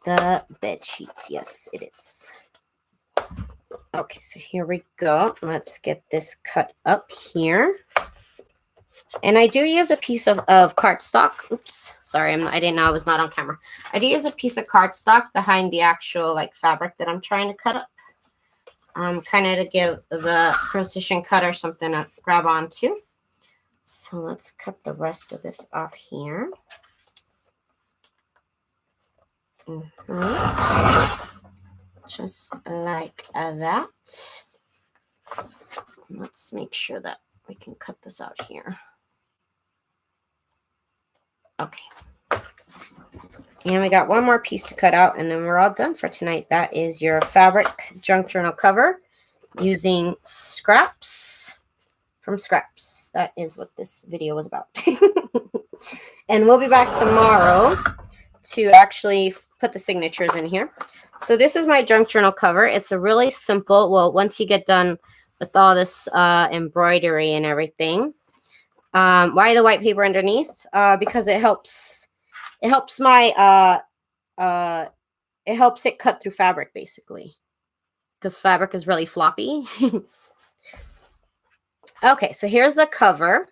The bed sheets. Yes, it is. Okay, so here we go. Let's get this cut up here. And I do use a piece of cardstock. Oops, sorry, I didn't know I was not on camera. I do use a piece of cardstock behind the actual fabric that I'm trying to cut up. Kind of to give the ProCision cutter something to grab onto. So let's cut the rest of this off here. Just like that. Let's make sure that we can cut this out here. Okay. And we got one more piece to cut out, and then we're all done for tonight. That is your fabric junk journal cover using scraps from scraps. That is what this video was about. And we'll be back tomorrow to actually put the signatures in here. So this is my junk journal cover. It's a really simple, well, once you get done with all this embroidery and everything. Why the white paper underneath? Because it helps my it helps it cut through fabric, basically, because fabric is really floppy. Okay, so here's the cover.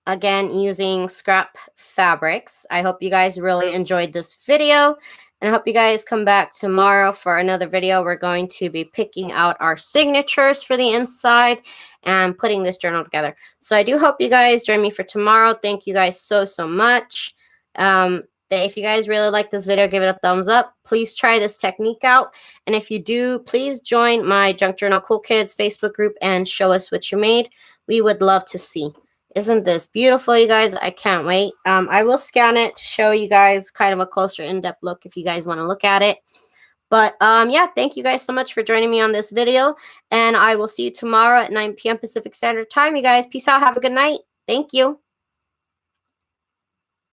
Again, using scrap fabrics. I hope you guys really enjoyed this video, and I hope you guys come back tomorrow for another video. We're going to be picking out our signatures for the inside and putting this journal together. So I do hope you guys join me for tomorrow. Thank you guys so much. If you guys really like this video, give it a thumbs up. Please try this technique out. And if you do, please join my Junk Journal Cool Kids Facebook group and show us what you made. We would love to see. Isn't this beautiful, you guys? I can't wait. I will scan it to show you guys kind of a closer in-depth look if you guys want to look at it. But yeah, thank you guys so much for joining me on this video. And I will see you tomorrow at 9 p.m. Pacific Standard Time, you guys. Peace out. Have a good night. Thank you.